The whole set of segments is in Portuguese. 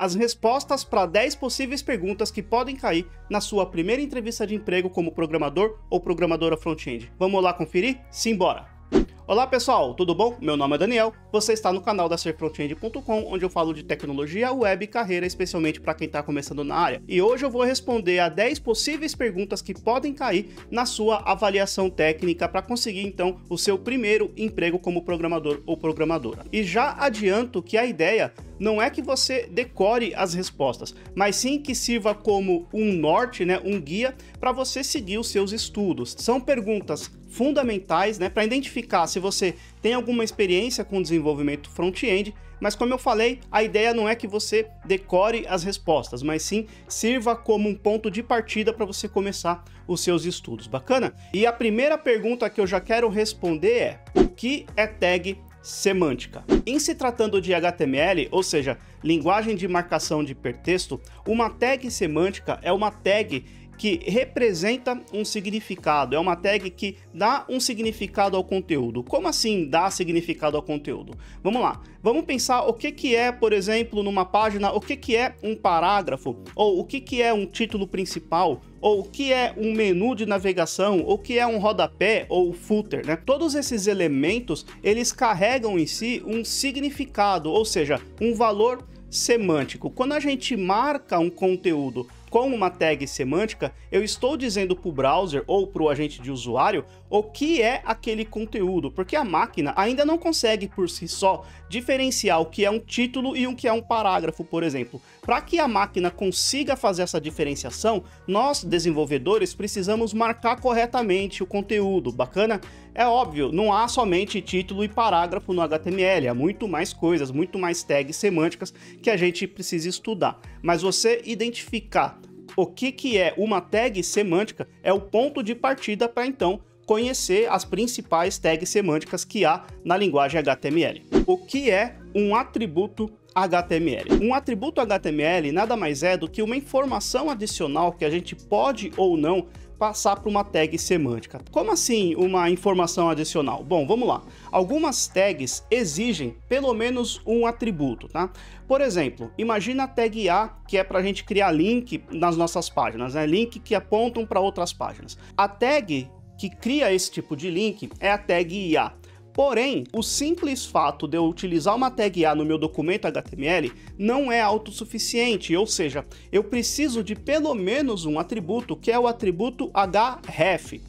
as respostas para 10 possíveis perguntas que podem cair na sua primeira entrevista de emprego como programador ou programadora front-end. Vamos lá conferir? Simbora! Olá pessoal, tudo bom? Meu nome é Daniel, você está no canal da serfrontend.com, onde eu falo de tecnologia, web e carreira, especialmente para quem está começando na área. E hoje eu vou responder a 10 possíveis perguntas que podem cair na sua avaliação técnica para conseguir então o seu primeiro emprego como programador ou programadora. E já adianto que a ideia não é que você decore as respostas, mas sim que sirva como um norte, um guia para você seguir os seus estudos. São perguntas fundamentais, para identificar se você tem alguma experiência com desenvolvimento front-end, mas como eu falei, a ideia não é que você decore as respostas, mas sim sirva como um ponto de partida para você começar os seus estudos. Bacana? E a primeira pergunta que eu já quero responder é: o que é tag semântica? Em se tratando de HTML, ou seja, linguagem de marcação de hipertexto, uma tag semântica é uma tag que representa um significado, é uma tag que dá um significado ao conteúdo. Como assim dá significado ao conteúdo? Vamos lá, vamos pensar o que é, por exemplo, numa página, o que é um parágrafo, ou o que é um título principal, ou o que é um menu de navegação, ou o que é um rodapé ou footer, Todos esses elementos, eles carregam em si um significado, ou seja, um valor semântico. Quando a gente marca um conteúdo com uma tag semântica, eu estou dizendo para o browser ou para o agente de usuário o que é aquele conteúdo, porque a máquina ainda não consegue por si só diferenciar o que é um título e o que é um parágrafo, por exemplo. Para que a máquina consiga fazer essa diferenciação, nós, desenvolvedores, precisamos marcar corretamente o conteúdo. Bacana? É óbvio, não há somente título e parágrafo no HTML, há muito mais coisas, muito mais tags semânticas que a gente precisa estudar. Mas você identificar o que é uma tag semântica é o ponto de partida para então conhecer as principais tags semânticas que há na linguagem HTML. O que é um atributo HTML? Um atributo HTML nada mais é do que uma informação adicional que a gente pode ou não passar para uma tag semântica. Como assim uma informação adicional? Bom, vamos lá. Algumas tags exigem pelo menos um atributo, Por exemplo, imagina a tag A, que é para a gente criar link nas nossas páginas, link que apontam para outras páginas. A tag que cria esse tipo de link é a tag IA. Porém, o simples fato de eu utilizar uma tag A no meu documento HTML não é autossuficiente, ou seja, eu preciso de pelo menos um atributo, que é o atributo href,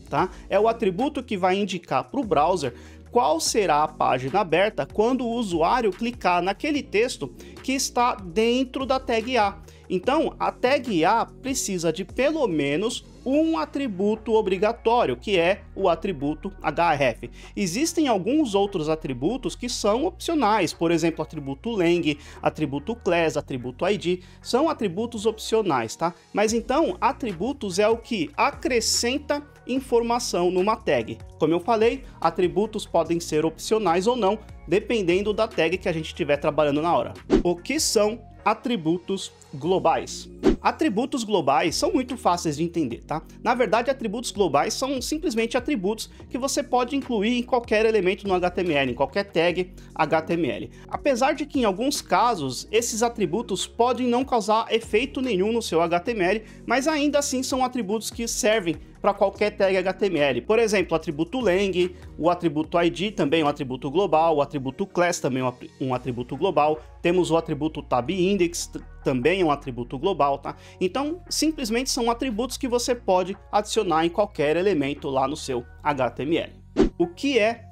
É o atributo que vai indicar para o browser qual será a página aberta quando o usuário clicar naquele texto que está dentro da tag A. Então, a tag A precisa de pelo menos um atributo obrigatório, que é o atributo href. Existem alguns outros atributos que são opcionais, por exemplo, atributo lang, atributo class, atributo id, são atributos opcionais, Mas então, atributos é o que acrescenta informação numa tag. Como eu falei, atributos podem ser opcionais ou não, dependendo da tag que a gente estiver trabalhando na hora. O que são atributos globais? Atributos globais são muito fáceis de entender, Na verdade, atributos globais são simplesmente atributos que você pode incluir em qualquer elemento no HTML, em qualquer tag HTML. Apesar de que em alguns casos, esses atributos podem não causar efeito nenhum no seu HTML, mas ainda assim são atributos que servem para qualquer tag HTML. Por exemplo, o atributo lang, o atributo id também é um atributo global, o atributo class também é um atributo global, temos o atributo tab-index, também é um atributo global, Então, simplesmente são atributos que você pode adicionar em qualquer elemento lá no seu HTML. O que é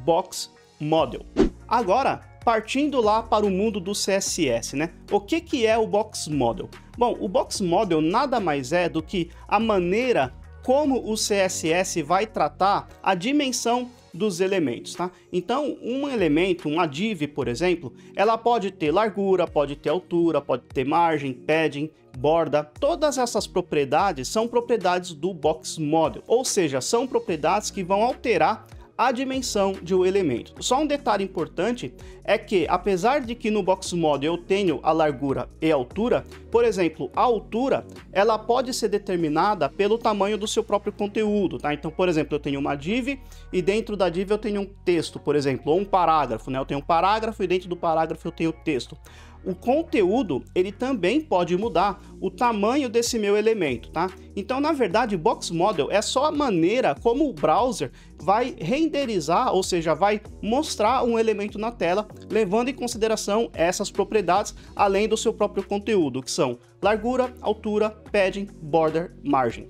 Box Model? Agora, partindo lá para o mundo do CSS, O que é o Box Model? Bom, o Box Model nada mais é do que a maneira como o CSS vai tratar a dimensão dos elementos, Então, um elemento, uma div, por exemplo, ela pode ter largura, pode ter altura, pode ter margem, padding, borda. Todas essas propriedades são propriedades do Box Model, ou seja, são propriedades que vão alterar a dimensão de um elemento. Só um detalhe importante é que, apesar de que no Box Model eu tenho a largura e a altura, por exemplo, a altura ela pode ser determinada pelo tamanho do seu próprio conteúdo, Então, por exemplo, eu tenho uma div e dentro da div eu tenho um texto, por exemplo, ou um parágrafo, Eu tenho um parágrafo e dentro do parágrafo eu tenho texto. o conteúdo ele também pode mudar o tamanho desse meu elemento, tá? Então, na verdade, Box Model é só a maneira como o browser vai renderizar, ou seja, vai mostrar um elemento na tela, levando em consideração essas propriedades, além do seu próprio conteúdo, que são largura, altura, padding, border, margem.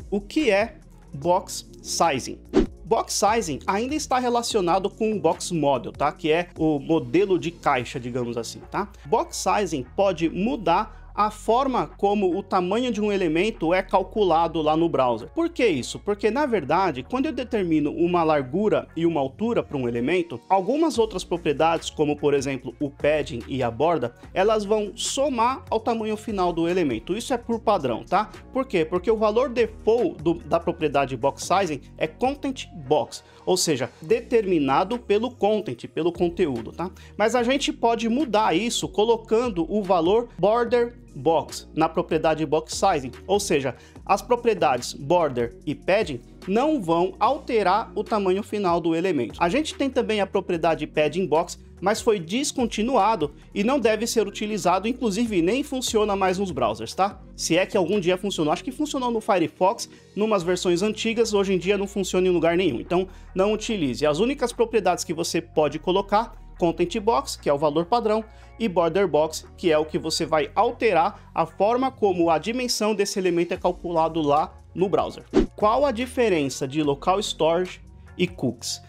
O que é Box Sizing? Box Sizing ainda está relacionado com o Box Model, tá? Que é o modelo de caixa, digamos assim, tá? Box Sizing pode mudar a forma como o tamanho de um elemento é calculado lá no browser. Por que isso? Porque, na verdade, quando eu determino uma largura e uma altura para um elemento, algumas outras propriedades, como por exemplo o padding e a borda, elas vão somar ao tamanho final do elemento. Isso é por padrão, tá? Por quê? Porque o valor default da propriedade Box Sizing é Content Box, ou seja, determinado pelo content, pelo conteúdo, tá? Mas a gente pode mudar isso colocando o valor border box na propriedade Box Sizing, ou seja, as propriedades border e padding não vão alterar o tamanho final do elemento. A gente tem também a propriedade padding box, mas foi descontinuado e não deve ser utilizado, inclusive nem funciona mais nos browsers, tá? Se é que algum dia funcionou, acho que funcionou no Firefox, numas versões antigas, hoje em dia não funciona em lugar nenhum, então não utilize. As únicas propriedades que você pode colocar: Content Box, que é o valor padrão, e Border Box, que é o que você vai alterar a forma como a dimensão desse elemento é calculado lá no browser. Qual a diferença de Local Storage e Cookies?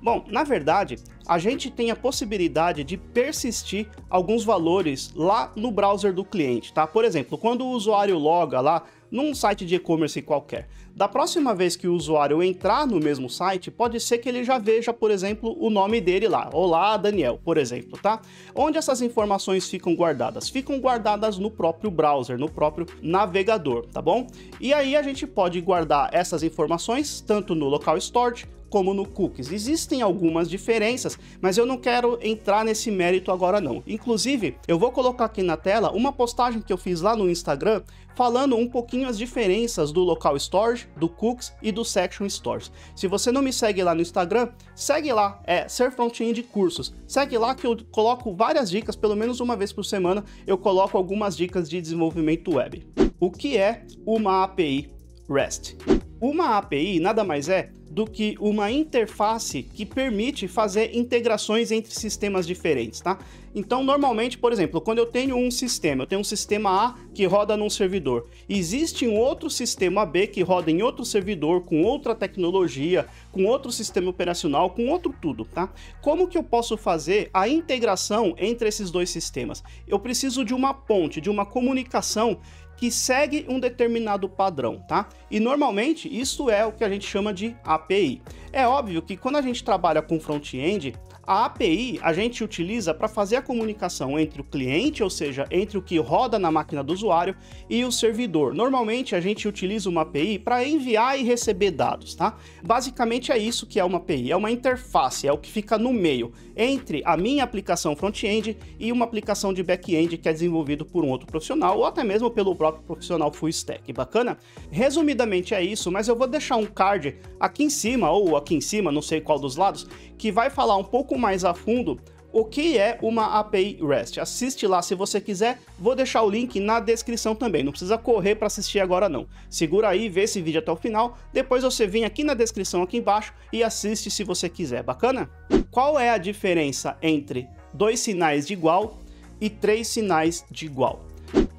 Bom, na verdade, a gente tem a possibilidade de persistir alguns valores lá no browser do cliente, tá? Por exemplo, quando o usuário loga lá num site de e-commerce qualquer, da próxima vez que o usuário entrar no mesmo site, pode ser que ele já veja, por exemplo, o nome dele lá. Olá, Daniel, por exemplo, tá? Onde essas informações ficam guardadas? Ficam guardadas no próprio browser, no próprio navegador, tá bom? E aí a gente pode guardar essas informações tanto no Local Storage como no Cookies. Existem algumas diferenças, mas eu não quero entrar nesse mérito agora não. Inclusive, eu vou colocar aqui na tela uma postagem que eu fiz lá no Instagram falando um pouquinho as diferenças do Local Storage, do Cookies e do Section Stores. Se você não me segue lá no Instagram, segue lá, é Ser Front-End Cursos. Segue lá que eu coloco várias dicas, pelo menos uma vez por semana eu coloco algumas dicas de desenvolvimento web. O que é uma API REST? Uma API nada mais é do que uma interface que permite fazer integrações entre sistemas diferentes, tá? Então, normalmente, por exemplo, quando eu tenho um sistema A que roda num servidor, existe um outro sistema B que roda em outro servidor, com outra tecnologia, com outro sistema operacional, com outro tudo, tá? Como que eu posso fazer a integração entre esses dois sistemas? Eu preciso de uma ponte, de uma comunicação que segue um determinado padrão, tá? E normalmente isso é o que a gente chama de API. É óbvio que quando a gente trabalha com front-end, a API a gente utiliza para fazer a comunicação entre o cliente, ou seja, entre o que roda na máquina do usuário e o servidor. Normalmente a gente utiliza uma API para enviar e receber dados, tá? Basicamente é isso que é uma API, é uma interface, é o que fica no meio entre a minha aplicação front-end e uma aplicação de back-end que é desenvolvido por um outro profissional ou até mesmo pelo próprio profissional full stack. Bacana? Resumidamente é isso, mas eu vou deixar um card aqui em cima ou aqui em cima, não sei qual dos lados, que vai falar um pouco mais a fundo o que é uma API REST. Assiste lá se você quiser, vou deixar o link na descrição também, não precisa correr para assistir agora não. Segura aí, vê esse vídeo até o final, depois você vem aqui na descrição aqui embaixo e assiste se você quiser, bacana? Qual é a diferença entre 2 sinais de igual e 3 sinais de igual?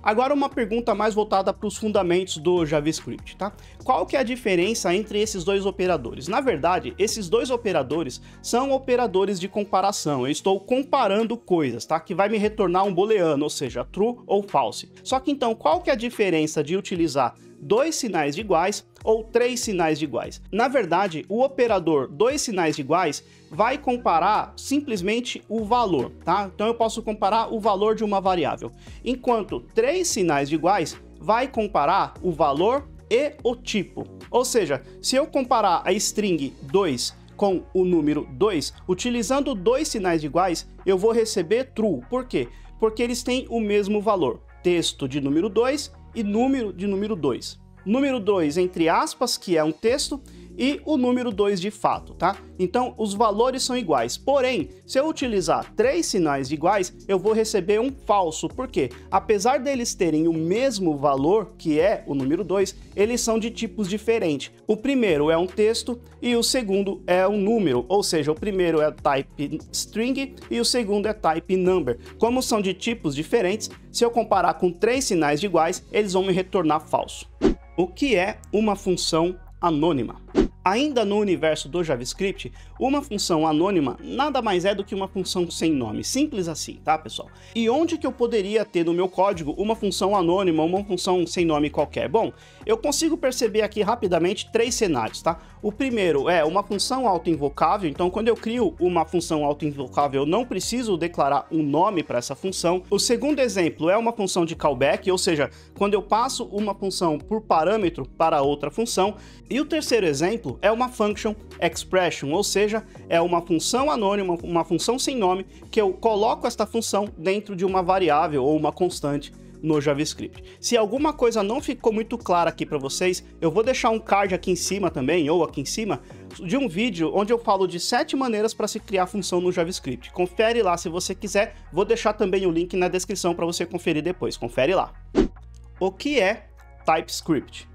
Agora uma pergunta mais voltada para os fundamentos do JavaScript, tá? Qual que é a diferença entre esses dois operadores? Na verdade, esses dois operadores são operadores de comparação. Eu estou comparando coisas, tá? Que vai me retornar um booleano, ou seja, true ou false. Só que então, qual que é a diferença de utilizar 2 sinais de iguais ou 3 sinais de iguais? Na verdade, o operador 2 sinais de iguais vai comparar simplesmente o valor, tá? Então eu posso comparar o valor de uma variável, enquanto 3 sinais de iguais vai comparar o valor e o tipo. Ou seja, se eu comparar a string 2 com o número 2, utilizando 2 sinais de iguais, eu vou receber true. Por quê? Porque eles têm o mesmo valor, texto de número 2 e número de número 2. Número 2 entre aspas, que é um texto, e o número 2 de fato, tá? Então os valores são iguais, porém, se eu utilizar 3 sinais iguais, eu vou receber um falso, porque apesar deles terem o mesmo valor, que é o número 2, eles são de tipos diferentes. O primeiro é um texto e o segundo é um número, ou seja, o primeiro é type string e o segundo é type number. Como são de tipos diferentes, se eu comparar com 3 sinais iguais, eles vão me retornar falso. O que é uma função anônima? Ainda no universo do JavaScript, uma função anônima nada mais é do que uma função sem nome, simples assim, tá, pessoal? E onde que eu poderia ter no meu código uma função anônima, uma função sem nome qualquer? Bom, eu consigo perceber aqui rapidamente 3 cenários, tá? O primeiro é uma função autoinvocável, então quando eu crio uma função autoinvocável, eu não preciso declarar um nome para essa função. O segundo exemplo é uma função de callback, ou seja, quando eu passo uma função por parâmetro para outra função. E o terceiro exemplo é uma function expression, ou seja, é uma função anônima, uma função sem nome, que eu coloco esta função dentro de uma variável ou uma constante no JavaScript. Se alguma coisa não ficou muito clara aqui para vocês, eu vou deixar um card aqui em cima também, ou aqui em cima, de um vídeo onde eu falo de 7 maneiras para se criar função no JavaScript. Confere lá se você quiser, vou deixar também o link na descrição para você conferir depois, confere lá. O que é TypeScript?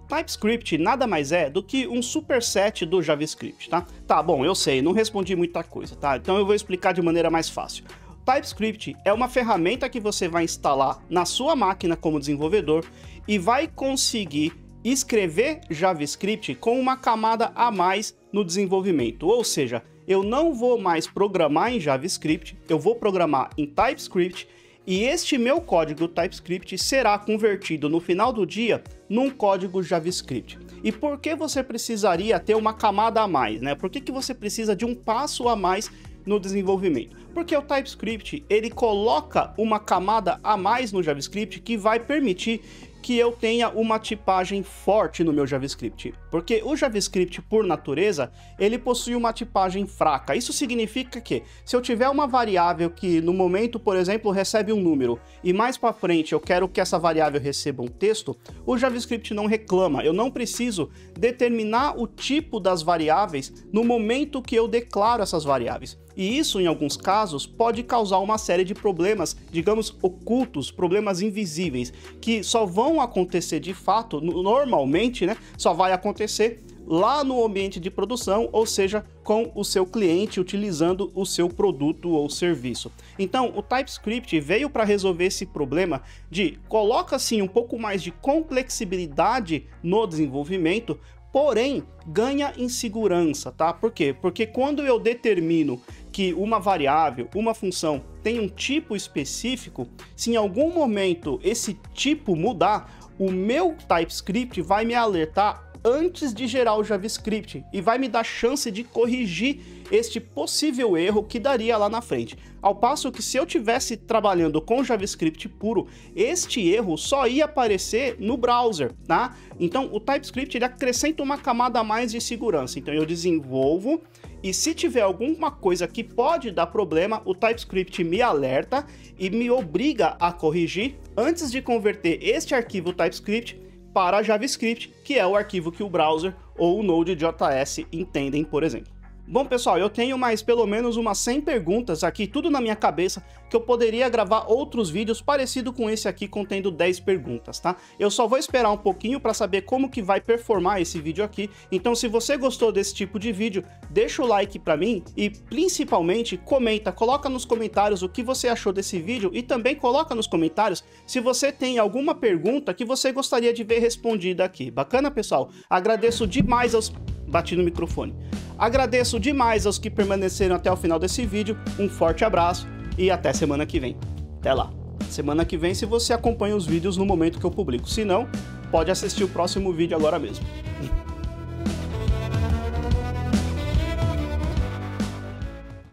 TypeScript nada mais é do que um superset do JavaScript, tá? Tá, bom, eu sei, não respondi muita coisa, tá? Então eu vou explicar de maneira mais fácil. TypeScript é uma ferramenta que você vai instalar na sua máquina como desenvolvedor e vai conseguir escrever JavaScript com uma camada a mais no desenvolvimento, ou seja, eu não vou mais programar em JavaScript, eu vou programar em TypeScript. E este meu código TypeScript será convertido no final do dia num código JavaScript. E por que você precisaria ter uma camada a mais, né? Por que você precisa de um passo a mais no desenvolvimento? Porque o TypeScript, ele coloca uma camada a mais no JavaScript que vai permitir que eu tenha uma tipagem forte no meu JavaScript. Porque o JavaScript, por natureza, ele possui uma tipagem fraca. Isso significa que, se eu tiver uma variável que no momento, por exemplo, recebe um número, e mais para frente eu quero que essa variável receba um texto, o JavaScript não reclama. Eu não preciso determinar o tipo das variáveis no momento que eu declaro essas variáveis. E isso, em alguns casos, pode causar uma série de problemas, digamos, ocultos, problemas invisíveis, que só vão acontecer de fato, normalmente, né? Só vai acontecer lá no ambiente de produção, ou seja, com o seu cliente utilizando o seu produto ou serviço. Então, o TypeScript veio para resolver esse problema de coloca assim um pouco mais de complexibilidade no desenvolvimento, porém ganha em segurança, tá? Por quê? Porque quando eu determino que uma variável, uma função tem um tipo específico, se em algum momento esse tipo mudar, o meu TypeScript vai me alertar antes de gerar o JavaScript e vai me dar chance de corrigir este possível erro que daria lá na frente. Ao passo que se eu tivesse trabalhando com JavaScript puro, este erro só ia aparecer no browser, tá? Então o TypeScript ele acrescenta uma camada a mais de segurança. Então eu desenvolvo e se tiver alguma coisa que pode dar problema, o TypeScript me alerta e me obriga a corrigir antes de converter este arquivo TypeScript para JavaScript, que é o arquivo que o browser ou o Node.js entendem, por exemplo. Bom, pessoal, eu tenho mais pelo menos umas 100 perguntas aqui, tudo na minha cabeça, que eu poderia gravar outros vídeos parecido com esse aqui, contendo 10 perguntas, tá? Eu só vou esperar um pouquinho para saber como que vai performar esse vídeo aqui, então se você gostou desse tipo de vídeo, deixa o like para mim e principalmente comenta, coloca nos comentários o que você achou desse vídeo e também coloca nos comentários se você tem alguma pergunta que você gostaria de ver respondida aqui. Bacana, pessoal? Agradeço demais aos... Bati no microfone. Agradeço demais aos que permaneceram até o final desse vídeo, um forte abraço e até semana que vem. Até lá. Semana que vem se você acompanha os vídeos no momento que eu publico, se não, pode assistir o próximo vídeo agora mesmo.